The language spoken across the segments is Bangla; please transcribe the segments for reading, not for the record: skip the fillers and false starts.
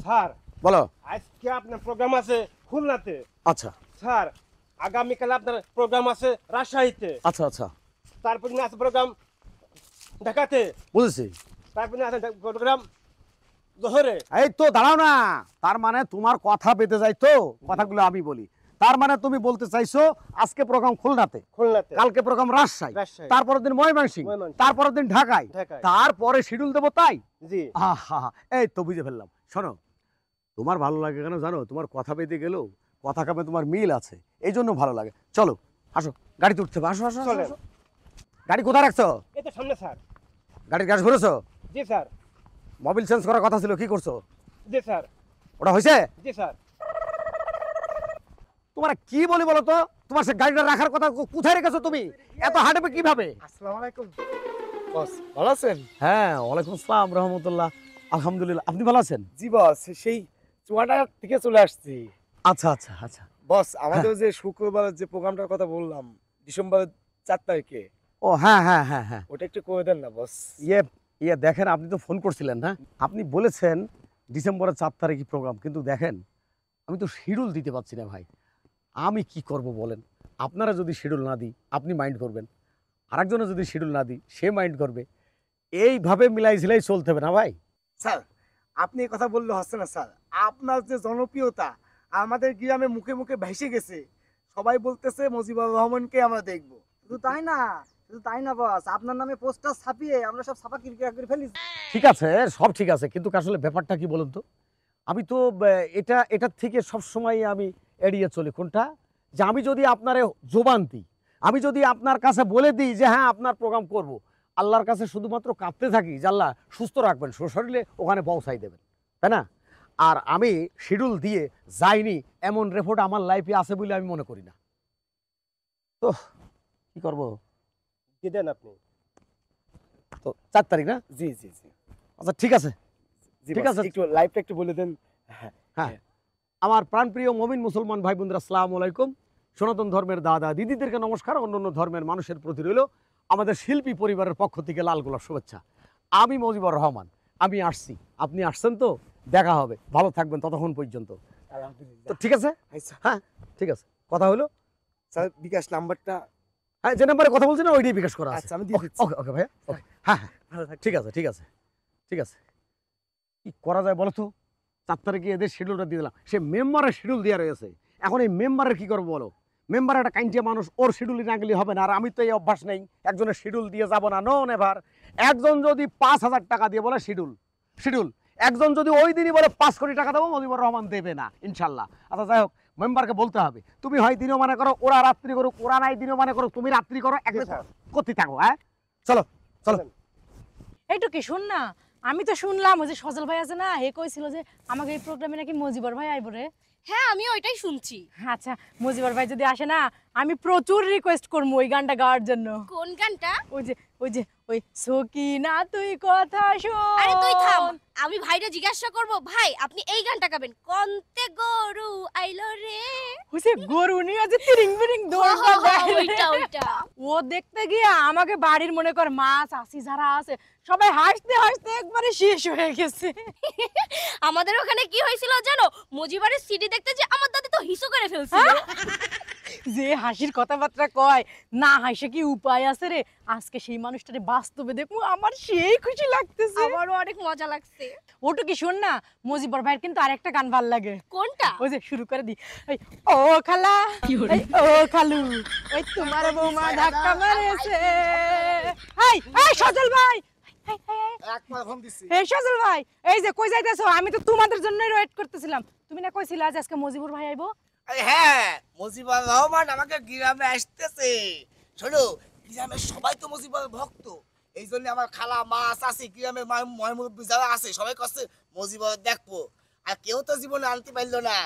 স্যার বলো। আজকে আপনার প্রোগ্রাম আছে খুলনাতে। আচ্ছা স্যার আগামীকাল আপনার প্রোগ্রাম আছে রাজশাহীতে। আচ্ছা আচ্ছা, তারপর দিন আছে প্রোগ্রাম ঢাকাতে। বুঝেছি। তারপর দিন আছে প্রোগ্রাম জোহরে। এই তো দাঁড়াও না, তার মানে তোমার কথা পেতে যাই তো, কথাগুলো আমি বলি। তার মানে তুমি বলতে চাইছো আজকে প্রোগ্রাম খুলনাতে, খুলনাতে, কালকে প্রোগ্রাম রাজশাহী, রাজশাহী, তারপরের দিন ময়মনসিংহ, ময়মনসিংহ, তারপরের দিন ঢাকায়, ঢাকায়। তারপরে শিডিউল দেবো তাই? জি। হা, এই তো বুঝে ফেললাম। শোনো, তোমার ভালো লাগে কেন জানো? তোমার কথা পেতে গেলেও কথা কামে তোমার মিল আছে, এই জন্য ভালো লাগে। চলো আসো, গাড়িতে উঠতে হবে। আসো আসো আসো, চলেন। আসো। গাড়ি কোথায় রাখছো? এই তো সামনে স্যার। গাড়ির গ্যাস ভরেছো? জি স্যার। মোবিল চেঞ্জ করার কথা ছিল, কি করছো? জি স্যার। ওটা হয়েছে? জি স্যার। তোমার কি বলি বলো তো, তোমার সে গাড়িটা রাখার কথা কোথায় রেখেছো তুমি? এত হাঁটবে কিভাবে? আসসালামু আলাইকুম বস, ভালো আছেন? হ্যাঁ, ওয়ালাইকুম আসসালাম রহমতুল্লাহ। আলহামদুলিল্লাহ, আপনি ভালো আছেন? জি বস, সেই চুয়াডাঙ্গা থেকে চলে আসছি। আচ্ছা আচ্ছা আচ্ছা। বস, আমাদের যে শুক্রবার যে প্রোগ্রামটার কথা বললাম ডিসেম্বরের 4 তারিখে, ও হ্যাঁ হ্যাঁ হ্যাঁ হ্যাঁ, ওটা একটু করে দেন না বস। ইয়ে দেখেন, আপনি তো ফোন করছিলেন না, আপনি বলেছেন ডিসেম্বরের 4 তারিখে প্রোগ্রাম, কিন্তু দেখেন আমি তো শিডিউল দিতে পারছি না ভাই। আমি কি করব বলেন? আপনারা যদি শিডিউল না দিই আপনি মাইন্ড করবেন, আরেকজনে যদি শিডিউল না দিই সে মাইন্ড করবে, এইভাবে মিলাই ঝিলাই চলতে হবে না ভাই। স্যার, আপনি এই কথা বললে হচ্ছে না স্যার। আপনার যে জনপ্রিয়তা আমাদের গ্রামে মুখে মুখে ভেসে গেছে, সবাই বলতেছে মুজিবুর রহমানকে আমরা দেখবো। শুধু তাই না বস, আপনার নামে পোস্টার ছাপিয়ে আমরা সব ছাপা কিরকিরা করে ফেলি। ঠিক আছে, সব ঠিক আছে, কিন্তু আসলে ব্যাপারটা কি বলুন তো, আমি তো এটার থেকে সব সময় আমি এড়িয়ে চলি। কোনটা? যে আমি যদি আপনারে জোবান দিই, আমি যদি আপনার কাছে বলে দিই যে হ্যাঁ আপনার প্রোগ্রাম করব, আল্লাহর কাছে শুধুমাত্র কাঁদতে থাকি যে আল্লাহ সুস্থ রাখবেন, শরীরে ওখানে পৌঁছাই দেবেন, তাই না? আর আমি শিডিউল দিয়ে যাইনি এমন রেপোর্ট আমার লাইফে আছে বলে আমি মনে করি না। তো কি করব? কি দেন আপনি? তো 4 তারিখ না? জি জি জি আচ্ছা ঠিক আছে। জি ঠিক বস, আছে। একটু লাইভটা একটু বলে দেন। হ্যাঁ, আমার প্রাণপ্রিয় মমিন মুসলমান ভাই বোনরা, আসসালামু আলাইকুম। সনাতন ধর্মের দাদা দিদিদেরকে নমস্কার, অন্যান্য ধর্মের মানুষের প্রতি রইল আমাদের শিল্পী পরিবারের পক্ষ থেকে লাল গোলাপ শুভেচ্ছা। আমি মুজিবুর রহমান, আমি আসছি, আপনি আসছেন তো, দেখা হবে, ভালো থাকবেন ততক্ষণ পর্যন্ত। তো আলহামদুলিল্লাহ। ঠিক আছে? আচ্ছা হ্যাঁ ঠিক আছে, কথা হলো। স্যার, বিকাশ নাম্বারটা। হ্যাঁ, যে নাম্বারে কথা বলছেন ওইটাই বিকাশ করা আছে। আচ্ছা, আমি দিয়ে দিচ্ছি। ওকে ওকে ভাইয়া, ওকে। হ্যাঁ হ্যাঁ, ভালো থাকবেন। ঠিক আছে ঠিক আছে ঠিক আছে। কি করা যায় বলো তো? 4 তারিখে এদের শিডিউলটা দিয়ে দিলাম, সে মেম্বারের শিডিউল দেওয়া রয়েছে, এখন এই মেম্বারের কি করবো বলো? মেম্বার একটা কাইন্ডিয়া মানুষ, ওর শিডিউলই না গেলে হবে না। আর আমি তো এই অভ্যাস নেই একজনের শিডিউল দিয়ে যাবো না, নো নেভার। একজন যদি 5,000 টাকা দিয়ে বলে শিডিউল শিডিউল, একজন যদি ওই দিনই বলে 5 কোটি টাকা দেবো, মুজিবুর রহমান দেবে না ইনশাল্লাহ। আচ্ছা যাই হোক, মেম্বারকে বলতে হবে তুমি হয় দিনও মানে করো, ওরা রাত্রি করুক, ওরা নাই দিনও মানে করো, তুমি রাত্রি করো, একদিন করতে থাকো। হ্যাঁ চলো চলো। এইটু কি শুন না, আমি তো শুনলাম ওই যে সজল ভাই আছে না, হে কইছিল যে আমাকে এই প্রোগ্রামে নাকি মজিবর ভাই আইব রে। হ্যাঁ, আমি ওইটাই শুনছি। আচ্ছা, মজিবর ভাই যদি আসে না, আমি প্রচুর রিকোয়েস্ট করবো ওই গানটা গাওয়ার জন্য। কোন গানটা? ওই সকিনা তুই কথা শোন। আরে তুই থাম, আমি ভাইরে জিজ্ঞাসা করব, ভাই আপনি এই গানটা গাবেন, কন্তে গরু আইলো রে। ওই যে গরু নিয়ে যে তিরিং বিরিং দৌড়টা দেয় রে। ওইটা ও দেখতে গিয়ে আমাকে বাড়ির মনে কর মাছ আসি যারা আছে সবাই হাসতে হাসতে একবারে শেষ হয়ে গেছে। আমাদের ওখানে কি হয়েছিল জানো? মুজিবারের সিডি দেখতে যে আমার দাদি তো হিসু করে ফেলছিল। যে হাসির কথাবার্তা কয়, না হাসে কি উপায় আছে রে? আজকে সেই মানুষটারে বাস্তবে দেখবো, আমার সেই খুশি লাগতেছে। আমারও অনেক মজা লাগছে। ওটু কি শোন না, মুজিবর ভাইয়ের কিন্তু আরেকটা গান ভাল লাগে। কোনটা? ওই যে শুরু করে দি, ওই ও খালা, এই ও খালু, ওই তোমার বৌমা ধাক্কা মারেছে। এই এই সজল ভাই, একবার ফোন দিচ্ছি। এই সজল ভাই, এই যে কই যাইতেছো? আমি তো তোমাদের জন্যই ওয়েট করতেছিলাম। তুমি না কইছিলা যে আজকে মুজিবুর ভাই আইবো? হ্যাঁ, মুজিবুর রহমান আমাকে গ্রামে আসতেছে। শোনো, গ্রামের সবাই তো মুজিবুর ভক্ত, এই জন্য আমার খালা মা চাচি গ্রামের ময়মুরব্বী যারা আছে সবাই কাছে মুজিবুর দেখবো। আর কেউ তো জীবনে আনতে পারলো না,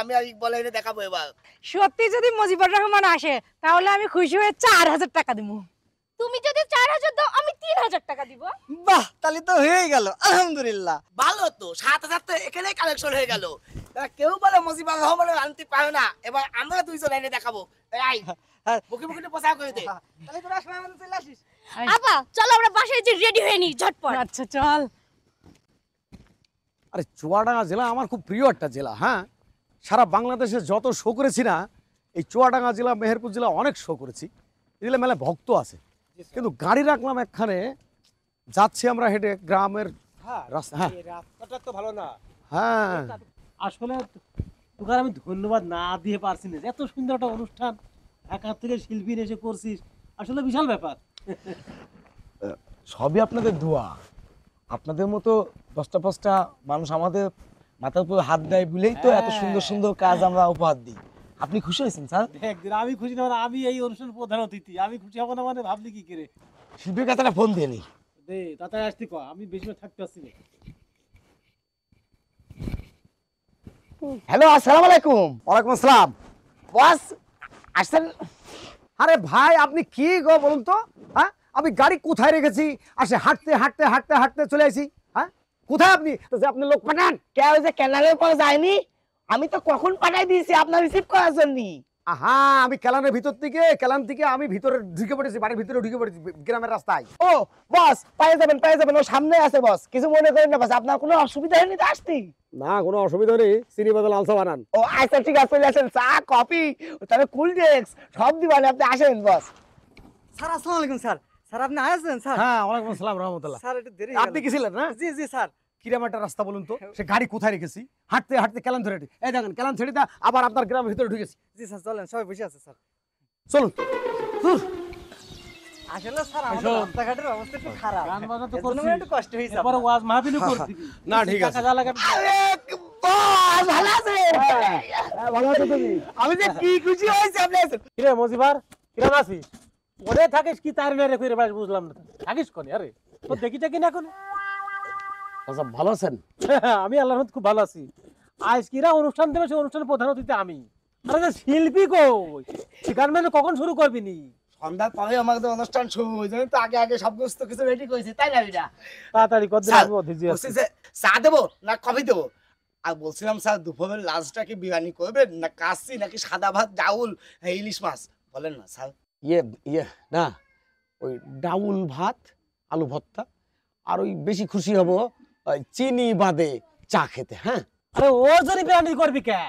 আমি আর ইকবাল এনে দেখাবো এবার। সত্যি যদি মুজিবুর রহমান আসে তাহলে আমি খুশি হয়ে 4,000 টাকা দিব। তুমি যদি 4,000 দাও আমি 3,000 টাকা দিব। বাহ, তাহলে তো হয়ে গেল, আলহামদুলিল্লাহ। ভালো তো, 7,000 তো এখানেই কালেকশন হয়ে গেল। কেউ বলে মুজিবুর রহমান আনতে পারে না, এবার আমরা দুইজন এনে দেখাবো। এই বুকে বুকে পোশাক করে দে। তাহলে তোরা সময় মতো চলে আসিস। আপা চলো আমরা বাসায় যে রেডি হয়ে নি ঝটপট। আচ্ছা চল। আরে চুয়াডাঙ্গা জেলা আমার খুব প্রিয় একটা জেলা। হ্যাঁ, সারা বাংলাদেশে যত শো করেছি না, এই চুয়াডাঙ্গা জেলা, মেহেরপুর জেলা অনেক শো করেছি। এগুলো মেলা ভক্ত আছে, কিন্তু গাড়ি রাখলাম একখানে, যাচ্ছি আমরা হেঁটে গ্রামের হ্যাঁ রাস্তা। হ্যাঁ এই রাস্তাটা তো ভালো না। হ্যাঁ, আসলে তোকে আমি ধন্যবাদ না দিয়ে পারছি না, এত সুন্দর একটা অনুষ্ঠান ঢাকা থেকে শিল্পী এসে করছিস, আসলে বিশাল ব্যাপার। সবই আপনাদের দোয়া। আপনাদের মতো 10টা মানুষ আমাদের মাথার উপর হাত দেয় বলেই তো এত সুন্দর সুন্দর কাজ আমরা উপহার দিই। আপনি খুশি হয়েছেন স্যার? একদিন আমি খুশি না মানে আমি এই অনুষ্ঠানের প্রধান অতিথি, আমি খুশি হব না মানে ভাবলি কি করে? শিল্পীর কাছে ফোন দিয়ে নি। দে তাড়াতাড়ি আসতে কো, আমি বেশি থাকতে পারছি না। হ্যালো, আসসালামু আলাইকুম। ওয়ালাইকুম আসসালাম। বস আসছেন? আরে ভাই, আপনি কি গো বলুন তো? হ্যাঁ, আমি গাড়ি কোথায় রেখেছি, আসে হাঁটতে হাঁটতে হাঁটতে হাঁটতে চলে আসি। হ্যাঁ, কোথায় আপনি? তো যে আপনি লোক পাঠান। কে ওই যে ক্যানালের পর যায়নি? আমি তো কখন পাঠাই দিয়েছি আপনার রিসিভ করার জন্য। আহা, আমি ক্যালানের ভিতর থেকে, ক্যালান থেকে আমি ভিতরে ঢুকে পড়েছি, বাড়ির ভিতরে ঢুকে পড়েছি গ্রামের রাস্তায়। ও বস, পেয়ে যাবেন, ও সামনে আছে বস, কিছু মনে করেন না বস, আপনার কোনো অসুবিধা হয়নি তো আসতে? না, কোনো অসুবিধা নেই, চিনি বদল আলসা বানান। ও আচ্ছা ঠিক আছে, চলে আসেন, চা কফি তবে কুল ড্রিঙ্কস সব দিবানে, আপনি আসেন বস। স্যার আসসালামু আলাইকুম স্যার। স্যার আপনি আসছেন স্যার? হ্যাঁ, ওয়ালাইকুম আসসালাম রহমতুল্লাহ। স্যার একটু দেরি আপনি কি ছিলেন না? জি জি স্যার। কিরম একটা রাস্তা বলুন তো, সে গাড়ি কোথায় রেখেছি, হাঁটতে হাঁটতে ক্যালান ধরে, এই দেখেন ক্যালান ছেড়ে দা, আবার আপনার গ্রামের ভিতরে ঢুকেছি। জি স্যার চলেন, সবাই বসে আছে স্যার। চলুন। আসলে স্যার আমাদের শোন, রাস্তাঘাটের অবস্থা একটু খারাপ, গান বাজনা তো এর জন্য করছিস, একটু কষ্ট হয়েছে। এরপরে ওয়াজ মাহফিলও করে দিবি। না, ঠিক আছে। টাকা যা লাগে আরে বস, ভালো আছেন? ভালো আছো তুমি? আমি যে কি খুশি হয়েছি আপনি আছেন। কিরে মজিবার, কিরম আছিস? ওরে থাকিস কি তার মেরে কইরে বাস, বুঝলাম না থাকিস কোনে? আরে তো দেখিটা কি না কোনে? আচ্ছা, ভালো আছেন? আমি আল্লাহর রহমতে খুব ভালো আছি। আজ কিরা অনুষ্ঠান দেবে, সেই অনুষ্ঠানের প্রধান অতিথি আমি। আরে যে শিল্পী কই, গান মানে কখন শুরু করবি নি? সন্ধ্যার পরে আমাদের অনুষ্ঠান শুরু হয়ে যাবে, তো আগে আগে সব কিছু রেডি করেছি, তাই না? এটা তাড়াতাড়ি কত দিন স্যার, আমি অতিথি বলছি আছি। যে চা দেবো না কফি দেবো? আর বলছিলাম স্যার, দুপুরের লাঞ্চটা কি বিরিয়ানি করবেন না কাচ্চি নাকি সাদা ভাত ডাউল ইলিশ মাছ, বলেন না স্যার। ইয়ে না, ওই ডাউল ভাত, আলু ভর্তা, আর ওই বেশি খুশি হব ওই চিনি বাদে চা খেতে। হ্যাঁ, আরে ওর জন্য বিরিয়ানি করবি কে?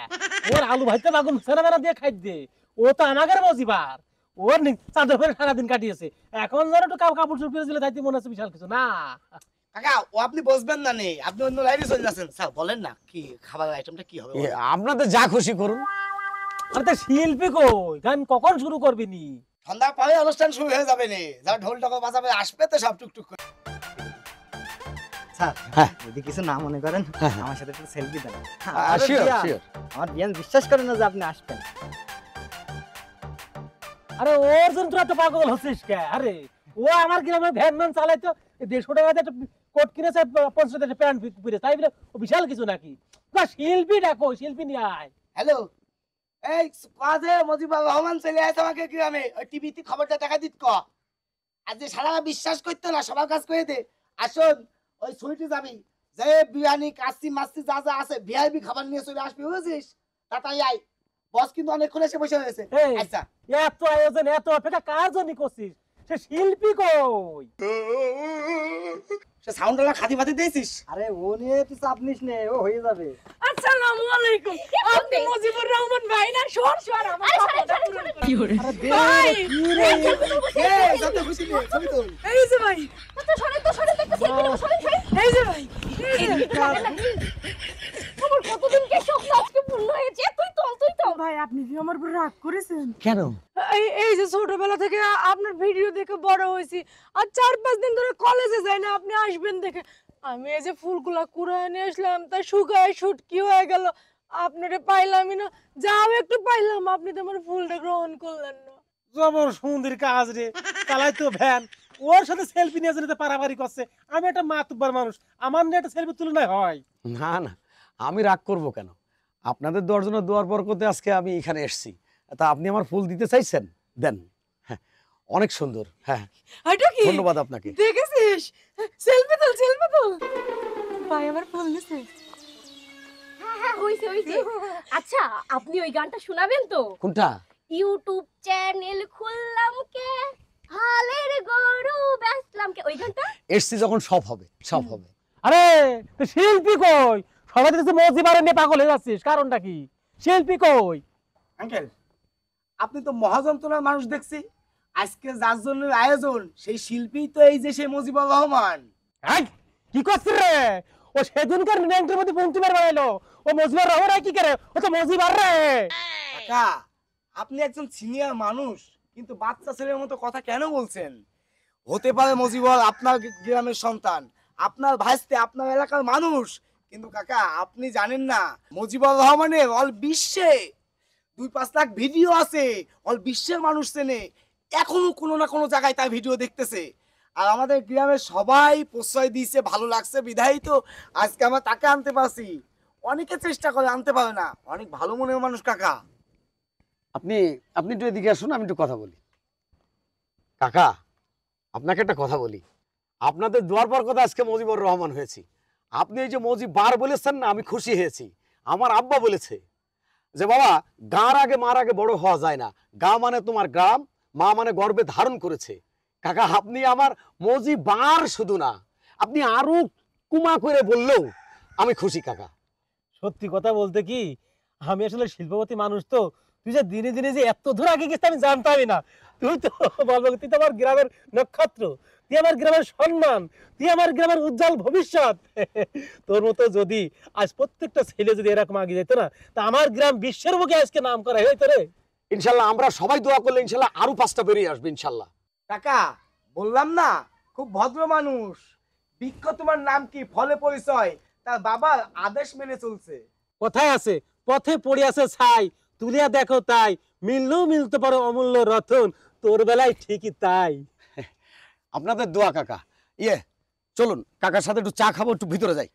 ওর আলু ভাইতে বাগুন সেনা বেনা দিয়ে খাই দে। ও তো আমাদের মজিবার, ওর চাঁদের উপরে সারাদিন কাটিয়েছে। এখন যেন একটু কাপড় চোপড় পরে দিলে তাইতে মনে হচ্ছে বিশাল কিছু না। কাকা, ও আপনি বসবেন না নেই, আপনি অন্য লাইনে চলে যাচ্ছেন। স্যার বলেন না কি খাবার আইটেমটা কি হবে? আপনাদের যা খুশি করুন। আরে তা শিল্পী কই, গান কখন শুরু করবি নি? সন্ধ্যার পরে অনুষ্ঠান শুরু হয়ে যাবে নে, যারা ঢোল টাকা বাজাবে আসবে তো সব টুকটুক করে। স্যার হ্যাঁ। যদি কিছু না মনে করেন, হ্যাঁ, হ্যাঁ। আমার সাথে একটু সেলফি দেন। Sure sure. আমার বিয়ান বিশ্বাস করে না যে আপনি আসবেন। আরে ওর জন্য তুই এত পাগল হচ্ছিস কে? আরে ও আমার গ্রামে ভ্যান ম্যান চালাইতো, 150 টাকা দিয়ে একটা কোট কিনেছে, 50 টাকা প্যান্ট পরে, তাই বলে ও বিশাল কিছু নাকি? না, শিল্পী ডাকো, শিল্পী নিয়ে আয়। হ্যালো, এই কাজে মজিবুর রহমান চলে আসে আমাকে গ্রামে, ওই টিভিতে খবরটা দেখা দিত ক। আর যে সারা বিশ্বাস করতো না, সবার কাজ করে দে। আসুন, ওই সুইটে যাবি, যে বিরিয়ানি কাচ্চি মাছি যা যা আছে ভিআইপি খাবার নিয়ে চলে আসবি, বুঝেছিস? তাড়াতাড়ি আয়, বস কিন্তু অনেকক্ষণ এসে বসে রয়েছে। এই, আচ্ছা, এত আয়োজন, এত অপেক্ষা কার জন্য করছিস? সে শিল্পী কই? সে সাউন্ডওয়ালা খাদি ফাতি দিয়েছিস? আরে ও নিয়ে তুই চাপ নিস নে, ও হয়ে যাবে। আসসালামু আলাইকুম। আপনি মুজিবুর রহমান ভাই না? সর সর আমার কথাটা পূরণ করুন। কি হরে? ভাই এই যত খুশি নে, ছবি তুল। এই যে ভাই, তো সরে তো সরে দেখতে সেলফি তো সরে সরে। এই যে ভাই, আমার কতদিন কে শখ আজকে পূর্ণ হয়েছে। তুই তো ভাই আপনি কি আমার উপর রাগ করেছেন? কেন? এই যে ছোটবেলা থেকে আপনার ভিডিও দেখে বড় হয়েছি, আর 4-5 দিন ধরে কলেজে যাই না, আপনি আসবেন দেখে আমি এই যে ফুলগুলা কুড়ায় নিয়ে আসলাম, তাই শুকায় শুটকি হয়ে গেল। আপনারে পাইলামই না, যাও একটু পাইলাম, আপনি তো আমার ফুলটা গ্রহণ করলেন না। জবর সুন্দর কাজ রে, চালাই তো ভ্যান, ওর সাথে সেলফি নিয়ে যেতে পারাপারি করছে। আমি একটা মাতুব্বার মানুষ, আমার নিয়ে একটা সেলফি তুলনায় হয়? না না, আমি রাগ করব কেন? আপনাদের দেওয়ার জন্য দোয়ার বরকতে আজকে আমি এখানে এসেছি। তা আপনি আমার ফুল দিতে চাইছেন, দেন। হ্যাঁ, অনেক সুন্দর। হ্যাঁ, এটা কি? ধন্যবাদ আপনাকে। দেখেছিস? সেলফি তুল, সেলফি তুল। ভাই আমার ফুল দিছে। হ্যাঁ হ্যাঁ হইছে হইছে। আচ্ছা, আপনি ওই গানটা শোনাবেন তো? কোনটা? ইউটিউব চ্যানেল খুললাম কে, হালের গরু বেচলাম কে, ওই গানটা? এসছি যখন সব হবে, সব হবে। আরে তো শিল্পী কই? সবাই তো মজিবারে নিয়ে পাগল হয়ে যাচ্ছিস, কারণটা কি? শিল্পী কই? আঙ্কেল, আপনি তো মহাযন্ত্রণার মানুষ দেখছি। আজকে যার জন্য আয়োজন সেই শিল্পী তো এই যে সেই মুজিবুর রহমান। এই, কি করছিস রে? ও সেদিনকার ন্যাংটির মধ্যে পঞ্চি মেরে বেড়াইলো। ও মজিবার রহমান কি করে? ও তো মজিবার রে। কাকা, আপনি একজন সিনিয়র মানুষ, কিন্তু বাচ্চা ছেলের মতো কথা কেন বলছেন? হতে পারে মুজিবুর আপনার গ্রামের সন্তান, আপনার ভাইস্তে, আপনার এলাকার মানুষ, কিন্তু কাকা আপনি জানেন না মুজিবুর রহমানের অল বিশ্বে 2-5 লাখ ভিডিও আছে, অল বিশ্বের মানুষ চেনে, এখনো কোনো না কোনো জায়গায় তার ভিডিও দেখতেছে। আর আমাদের গ্রামের সবাই প্রশ্রয় দিয়েছে, ভালো লাগছে বিধায়ী তো আজকে আমরা তাকে আনতে পারছি। অনেকে চেষ্টা করে আনতে পারে না, অনেক ভালো মনের মানুষ কাকা। আপনি আপনি একটু এদিকে আসুন, আমি একটু কথা বলি। কাকা, আপনাকে একটা কথা বলি। আপনাদের দুয়ার পর কথা আজকে মুজিবুর রহমান হয়েছি। আপনি এই যে মুজিববার বলেছেন না, আমি খুশি হয়েছি। আমার আব্বা বলেছে যে বাবা, গাঁর আগে মার আগে বড় হওয়া যায় না, গা মানে তোমার গ্রাম, মা মানে গর্বে ধারণ করেছে। কাকা, আপনি আমার মুজিববার শুধু না, আপনি আরো কুমা করে বললেও আমি খুশি কাকা। সত্যি কথা বলতে কি, আমি আসলে শিল্পপতি মানুষ তো। তুই যে দিনে দিনে যে এত দূর আগে গেছিস আমি জানতামই না। তুই তো বলবো, তুই তো আমার গ্রামের নক্ষত্র, তুই আমার গ্রামের সম্মান, তুই আমার গ্রামের উজ্জ্বল ভবিষ্যৎ। তোর মতো যদি আজ প্রত্যেকটা ছেলে যদি এরকম আগে যেত না, তা আমার গ্রাম বিশ্বের বুকে আজকে নাম করা হইতো রে। ইনশাল্লাহ আমরা সবাই দোয়া করলে ইনশাল্লাহ আরো 5টা বেরিয়ে আসবে ইনশাল্লাহ। কাকা, বললাম না খুব ভদ্র মানুষ। বৃক্ষ তোমার নাম কি, ফলে পরিচয়, তার বাবার আদেশ মেনে চলছে। কোথায় আছে পথে পড়ে আছে ছাই, তুলিয়া দেখো তাই, মিললেও মিলতে পারো অমূল্য রতন, তোর বেলায় ঠিকই তাই। আপনাদের দোয়া কাকা। চলুন কাকার সাথে একটু চা খাবো, একটু ভিতরে যাই।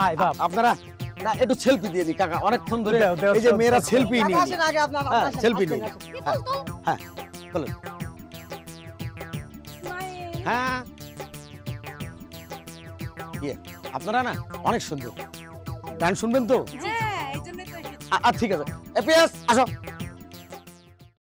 আয় বাপ। আপনারা না একটু সেলফি দিয়ে নি কাকা, অনেকক্ষণ ধরে এই যে মেয়েরা সেলফি নিয়ে আসেন আগে আপনার সেলফি নিয়ে। হ্যাঁ চলুন। হ্যাঁ আপনারা না অনেক সুন্দর গান শুনবেন তো? হ্যাঁ, এই জন্যই তো ঠিক আছে, এপিএস আসো।